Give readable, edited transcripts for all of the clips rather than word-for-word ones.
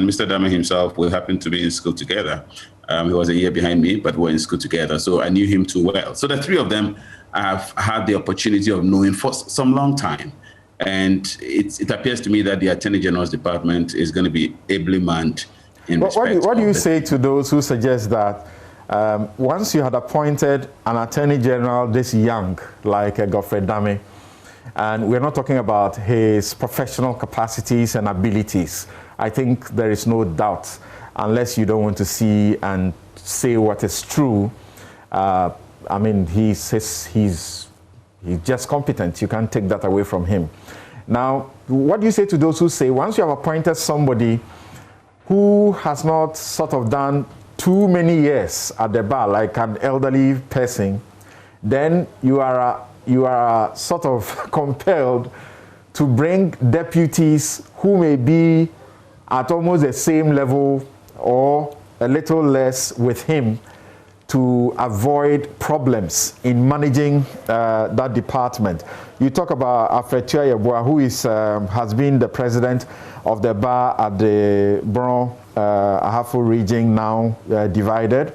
and Mr. Dapaah himself, we happened to be in school together. He was a year behind me, but we're in school together, so I knew him too well. So the three of them I've had the opportunity of knowing for some long time. And it appears to me that the Attorney General's department is going to be ably manned in respect. What do you say to those who suggest that once you had appointed an Attorney General this young, like Godfred Dapaah, and we're not talking about his professional capacities and abilities, I think there is no doubt, unless you don't want to see and say what is true. I mean, he's just competent. You can't take that away from him. Now, what do you say to those who say once you have appointed somebody who has not sort of done too many years at the bar, like an elderly person, then you are sort of compelled to bring deputies who may be at almost the same level or a little less with him to avoid problems in managing that department. You talk about Dapaah, who has been the president of the bar at the Bron Ahafo region, now divided,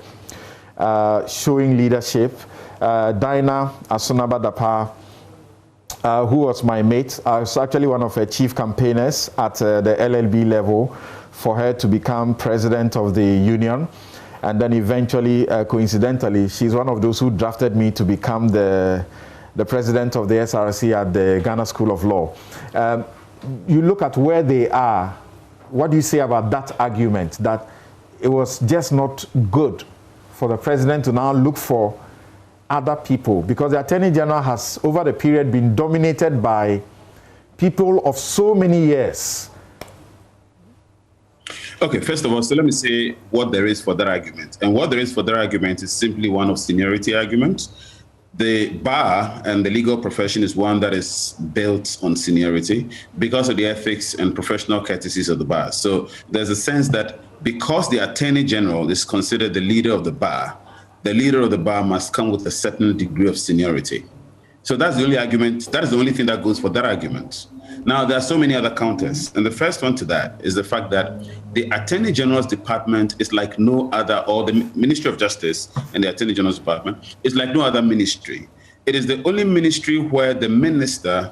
showing leadership. Dinah Asonaba Dapaah, who was my mate. I was actually one of her chief campaigners at the LLB level for her to become president of the union. And then eventually, coincidentally, she's one of those who drafted me to become the president of the SRC at the Ghana School of Law. You look at where they are. What do you say about that argument, that it was just not good for the president to now look for other people? Because the Attorney General has, over the period, been dominated by people of so many years. Okay, first of all, so let me say what there is for that argument. And what there is for that argument is simply one of seniority argument. The bar and the legal profession is one that is built on seniority because of the ethics and professional courtesies of the bar. So there's a sense that because the Attorney General is considered the leader of the bar must come with a certain degree of seniority. So that's the only argument, that is the only thing that goes for that argument. Now, there are so many other counters, and the first one to that is the fact that the Attorney General's department is like no other, or the Ministry of Justice and the Attorney General's department is like no other ministry. It is the only ministry where the minister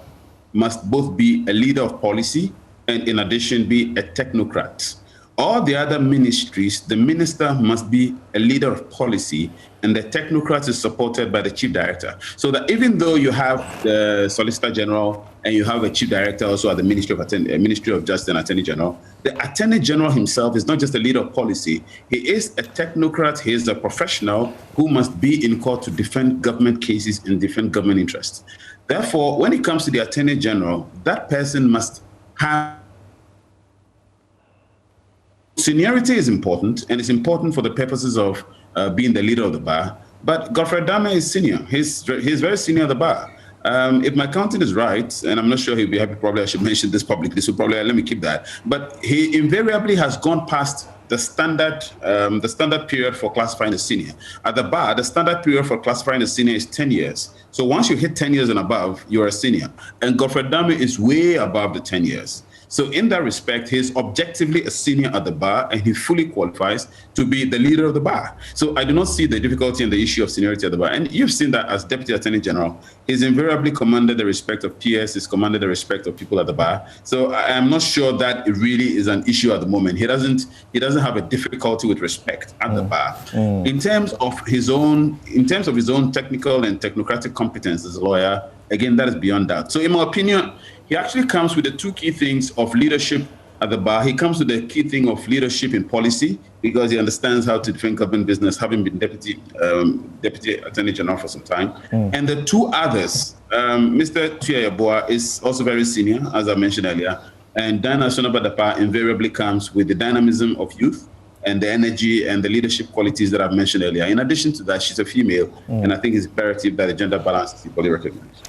must both be a leader of policy and in addition be a technocrat. All the other ministries, the minister must be a leader of policy and the technocrat is supported by the chief director. So that even though you have the Solicitor General and you have a chief director also at the Ministry of Justice and Attorney General, the Attorney General himself is not just a leader of policy. He is a technocrat. He is a professional who must be in court to defend government cases and defend government interests. Therefore, when it comes to the Attorney General, that person must have seniority is important, and it's important for the purposes of being the leader of the bar. But Godfred Dapaah is senior. He's very senior at the bar. If my counting is right, and I'm not sure he'll be happy, probably I should mention this publicly, so probably let me keep that. But he invariably has gone past the standard period for classifying a senior. At the bar, the standard period for classifying a senior is 10 years. So once you hit 10 years and above, you're a senior. And Godfred Dapaah is way above the 10 years. So in that respect, he's objectively a senior at the bar and he fully qualifies to be the leader of the bar. So I do not see the difficulty in the issue of seniority at the bar. And you've seen that as Deputy Attorney General, he's invariably commanded the respect of peers, he's commanded the respect of people at the bar. So I am not sure that it really is an issue at the moment. He doesn't have a difficulty with respect at the bar. In terms of his own technical and technocratic competence as a lawyer, again, that is beyond doubt. So in my opinion, he actually comes with the two key things of leadership at the bar. He comes with the key thing of leadership in policy because he understands how to defend government business, having been Deputy Attorney General for some time. And the two others, Mr. Dapaah is also very senior, as I mentioned earlier, and Dinah Asonaba Dapaah invariably comes with the dynamism of youth and the energy and the leadership qualities that I've mentioned earlier. In addition to that, she's a female, and I think it's imperative that the gender balance is equally recognized.